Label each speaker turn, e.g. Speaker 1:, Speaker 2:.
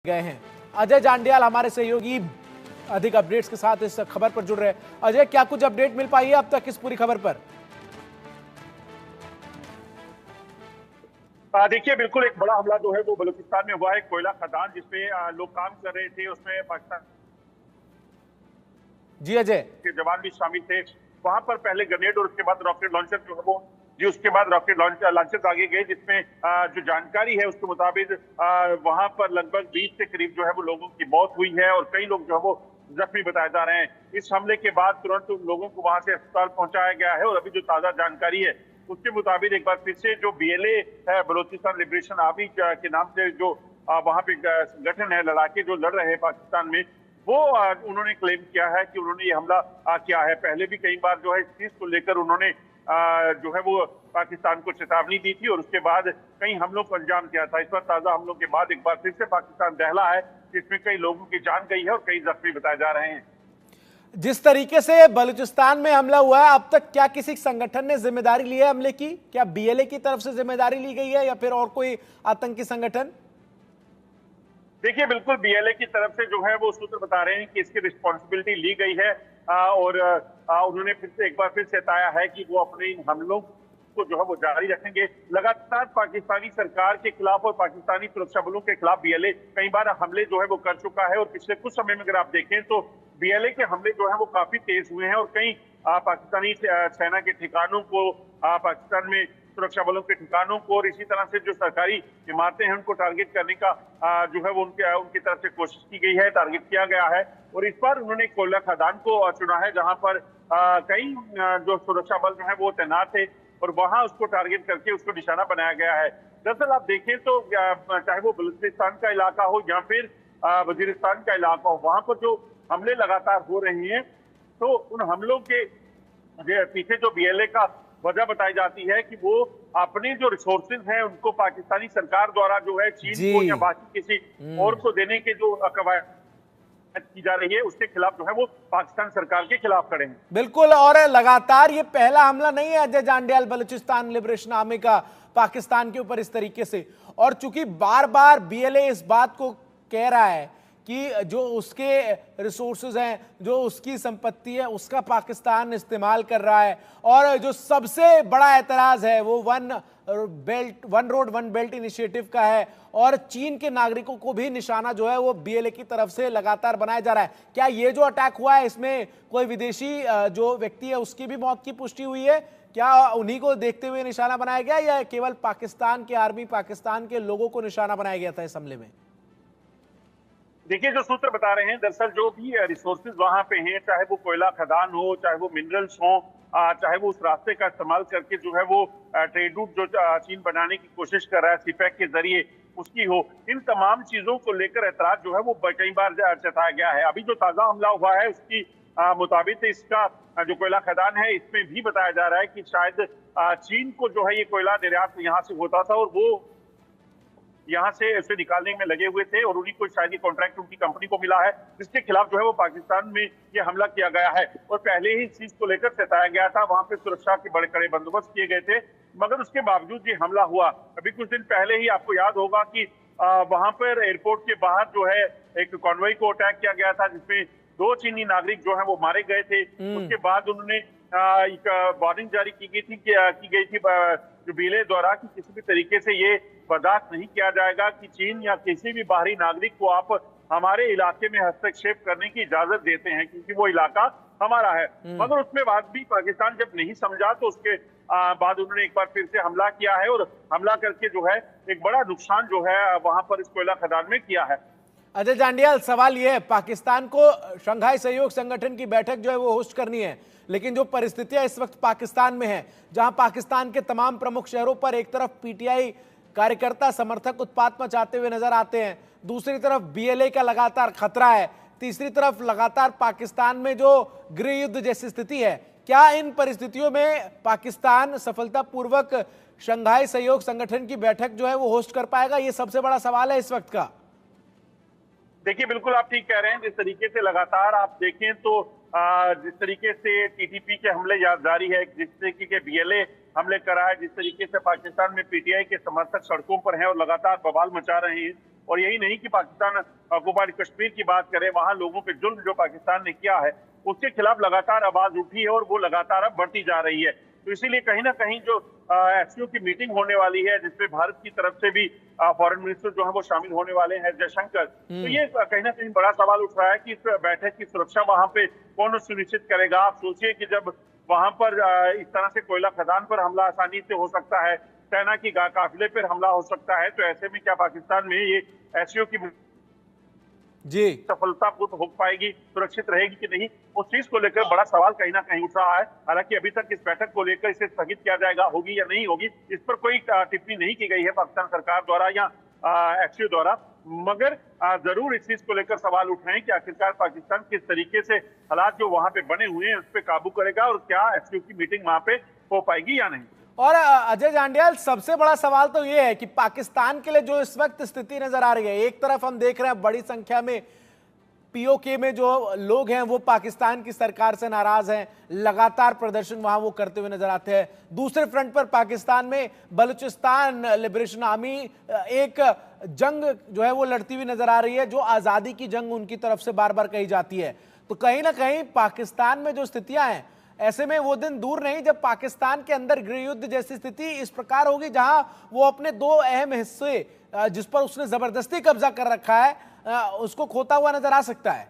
Speaker 1: गए हैं। अजय जांडियाल हमारे सहयोगी अधिक अपडेट्स के साथ इस खबर पर जुड़ रहे हैं। अजय, क्या कुछ अपडेट मिल पाई है अब तक इस पूरी खबर पर?
Speaker 2: देखिए, बिल्कुल एक बड़ा हमला जो है वो बलूचिस्तान में हुआ है। कोयला खदान जिसमें लोग काम कर रहे थे, उसमें पाकिस्तान
Speaker 1: जी अजय।
Speaker 2: के जवान भी शामिल थे। वहां पर पहले ग्रेनेड और उसके बाद रॉकेट लॉन्चर जो है वो उसके बाद रॉकेट लॉन्चर आगे गए, जिसमें जो जानकारी है उसके मुताबिक वहां पर लगभग 20 के करीब जो है वो लोगों की मौत हुई है और कई लोग जो है वो जख्मी बताए जा रहे हैं। इस हमले के बाद तुरंत लोगों को वहां से अस्पताल पहुंचाया गया है और अभी जो ताजा जानकारी है उसके मुताबिक एक बार फिर से जो BLA है, बलोचिस्तान लिबरेशन आर्मी के नाम से जो वहां पे संगठन है, लड़ाके जो लड़ रहे हैं पाकिस्तान में, वो उन्होंने क्लेम किया है कि उन्होंने ये हमला किया है। पहले भी कई बार जो है इस चीज को लेकर उन्होंने जो है वो पाकिस्तान को चेतावनी दी थी और उसके बाद कई हमलों को अंजाम दिया था। इस पर ताजा हमलों के बाद एक बार फिर से पाकिस्तान दहला है, जिसमें कई लोगों की जान गई है और कई जख्मी बताए जा रहे हैं।
Speaker 1: जिस तरीके से बलूचिस्तान में हमला हुआ है, अब तक क्या किसी संगठन ने जिम्मेदारी ली है हमले की? क्या BLA की तरफ से जिम्मेदारी ली गई है या फिर और कोई आतंकी संगठन?
Speaker 2: देखिए, बिल्कुल BLA की तरफ से जो है वो सूत्र बता रहे हैं कि इसकी रिस्पॉन्सिबिलिटी ली गई है और उन्होंने फिर से एक बार फिर से बताया है कि वो अपने इन हमलों को जो है वो जारी रखेंगे। लगातार पाकिस्तानी सरकार के खिलाफ और पाकिस्तानी सुरक्षा बलों के खिलाफ BLA कई बार हमले जो है वो कर चुका है और पिछले कुछ समय में अगर आप देखें तो BLA के हमले जो है वो काफी तेज हुए हैं और कई पाकिस्तानी सेना के ठिकानों को, पाकिस्तान में सुरक्षा बलों के ठिकानों को और इसी तरह से जो सरकारी इमारतें हैं उनको टारगेट करने का जो है वो उनकी तरफ से कोशिश की गई है, टारगेट किया गया है। और इस बार उन्होंने कोयला खदान को चुना है, जहां पर कई जो सुरक्षा बल जो है वो तैनात थे और वहां उसको टारगेट करके उसको निशाना बनाया गया है। दरअसल आप देखें तो चाहे वो बलूचिस्तान का इलाका हो या फिर वजीरिस्तान का इलाका हो, वहां पर जो हमले लगातार हो रहे हैं, तो उन हमलों के पीछे जो BLA का वजह बताई जाती है कि वो अपने जो रिसोर्सेज हैं उनको पाकिस्तानी सरकार द्वारा जो है चीन को या बाकी किसी और को देने के जो कवायद की जा रही है उसके खिलाफ जो है वो पाकिस्तान सरकार के खिलाफ खड़े हैं।
Speaker 1: बिल्कुल, और लगातार ये पहला हमला नहीं है अजय जांडियाल बलूचिस्तान लिबरेशन आर्मी का पाकिस्तान के ऊपर इस तरीके से। और चूंकि बार बार BLA इस बात को कह रहा है कि जो उसके रिसोर्सेज हैं, जो उसकी संपत्ति है, उसका पाकिस्तान इस्तेमाल कर रहा है। और जो सबसे बड़ा एतराज है वो one road one belt initiative का है और चीन के नागरिकों को भी निशाना जो है वो BLA की तरफ से लगातार बनाया जा रहा है। क्या ये जो अटैक हुआ है इसमें कोई विदेशी जो व्यक्ति है उसकी भी मौत की पुष्टि हुई है? क्या उन्हीं को देखते हुए निशाना बनाया गया या केवल पाकिस्तान के आर्मी, पाकिस्तान के लोगों को निशाना बनाया गया था इस हमले में?
Speaker 2: देखिए, जो सूत्र बता रहे हैं, दरअसल जो भी रिसोर्सेज वहां पे हैं, चाहे वो कोयला खदान हो, चाहे वो मिनरल्स हो, चाहे वो उस रास्ते का इस्तेमाल करके जो है वो ट्रेड रूट जो चीन बनाने की कोशिश कर रहा है CPEC के जरिए उसकी हो, इन तमाम चीजों को लेकर ऐतराज जो है वो कई बार जताया गया है। अभी जो ताजा हमला हुआ है उसकी मुताबिक इसका जो कोयला खदान है इसमें भी बताया जा रहा है कि शायद चीन को जो है ये कोयला निर्यात यहाँ से होता था और वो यहाँ से उसे निकालने में लगे हुए थे और उन्हीं को शायद ये कॉन्ट्रैक्ट उनकी कंपनी को मिला है, जिसके खिलाफ जो है वो पाकिस्तान में ये हमला किया गया है। और पहले ही इस चीज को लेकर सताया गया था, वहां पे सुरक्षा के बड़े कड़े बंदोबस्त किए गए थे, मगर उसके बावजूद ये हमला हुआ। अभी कुछ दिन पहले ही आपको याद होगा कि वहां पर एयरपोर्ट के बाहर जो है एक कॉन्वॉय को अटैक किया गया था, जिसमें 2 चीनी नागरिक जो है वो मारे गए थे। उसके बाद उन्होंने एक वार्निंग जारी की गई थी जो BLA द्वारा कि किसी भी तरीके से ये बर्दाश्त नहीं किया जाएगा कि चीन या किसी भी बाहरी नागरिक को आप हमारे इलाके में हस्तक्षेप करने की इजाजत देते हैं, क्योंकि वो इलाका हमारा है। मगर उसमें बाद भी पाकिस्तान जब नहीं समझा तो उसके बाद उन्होंने एक बार फिर से हमला किया है और हमला करके जो है एक बड़ा नुकसान जो है वहां पर इस कोयला खदान में किया है।
Speaker 1: अजय जांडियाल, सवाल यह है, पाकिस्तान को शंघाई सहयोग संगठन की बैठक जो है वो होस्ट करनी है, लेकिन जो परिस्थितियां इस वक्त पाकिस्तान में है, जहां पाकिस्तान के तमाम प्रमुख शहरों पर एक तरफ PTI कार्यकर्ता समर्थक उत्पात मचाते हुए नजर आते हैं, दूसरी तरफ BLA का लगातार खतरा है, तीसरी तरफ लगातार पाकिस्तान में जो गृह युद्ध जैसी स्थिति है, क्या इन परिस्थितियों में पाकिस्तान सफलतापूर्वक शंघाई सहयोग संगठन की बैठक जो है वो होस्ट कर पाएगा? ये सबसे बड़ा सवाल है इस वक्त का।
Speaker 2: देखिए, बिल्कुल आप ठीक कह रहे हैं। जिस तरीके से लगातार आप देखें तो जिस तरीके से TTP के हमले जारी है, जिस तरीके के BLA हमले करा है, जिस तरीके से पाकिस्तान में PTI के समर्थक सड़कों पर हैं और लगातार बवाल मचा रहे हैं और यही नहीं कि पाकिस्तान कुपवाड़ा कश्मीर की बात करें, वहां लोगों पे जुल्म जो पाकिस्तान ने किया है उसके खिलाफ लगातार आवाज उठी है और वो लगातार अब बढ़ती जा रही है। तो इसीलिए कहीं ना कहीं जो एससीओ की मीटिंग होने वाली है जिसमें भारत की तरफ से भी फॉरेन मिनिस्टर जो है वो शामिल होने वाले हैं, जयशंकर, तो ये कहीं ना कहीं बड़ा सवाल उठ रहा है कि इस बैठक की सुरक्षा वहां पे कौन सुनिश्चित करेगा। आप सोचिए कि जब वहां पर इस तरह से कोयला खदान पर हमला आसानी से हो सकता है, सेना की काफिले पर हमला हो सकता है, तो ऐसे में क्या पाकिस्तान में ये एससीओ की
Speaker 1: जी
Speaker 2: सफलता को हो पाएगी, सुरक्षित रहेगी कि नहीं, उस चीज को लेकर बड़ा सवाल कहीं ना कहीं उठ रहा है। हालांकि अभी तक इस बैठक को लेकर इसे स्थगित किया जाएगा, होगी या नहीं होगी, इस पर कोई टिप्पणी नहीं की गई है पाकिस्तान सरकार द्वारा या एससीओ द्वारा, मगर जरूर इस चीज को लेकर सवाल उठ रहे हैं कि आखिरकार पाकिस्तान किस तरीके से हालात जो वहां पे बने हुए हैं उस पर काबू करेगा और क्या एससीओ की मीटिंग वहां पे हो पाएगी या नहीं।
Speaker 1: और अजय जांडियाल, सबसे बड़ा सवाल तो यह है कि पाकिस्तान के लिए जो इस वक्त स्थिति नजर आ रही है, एक तरफ हम देख रहे हैं बड़ी संख्या में पीओके में जो लोग हैं वो पाकिस्तान की सरकार से नाराज हैं, लगातार प्रदर्शन वहां वो करते हुए नजर आते हैं। दूसरे फ्रंट पर पाकिस्तान में बलूचिस्तान लिबरेशन आर्मी एक जंग जो है वो लड़ती हुई नजर आ रही है, जो आजादी की जंग उनकी तरफ से बार बार कही जाती है। तो कहीं ना कहीं पाकिस्तान में जो स्थितियां हैं, ऐसे में वो दिन दूर नहीं जब पाकिस्तान के अंदर गृह युद्ध जैसी स्थिति इस प्रकार होगी जहां वो अपने दो अहम हिस्से जिस पर उसने जबरदस्ती कब्जा कर रखा है उसको खोता हुआ नजर आ सकता है।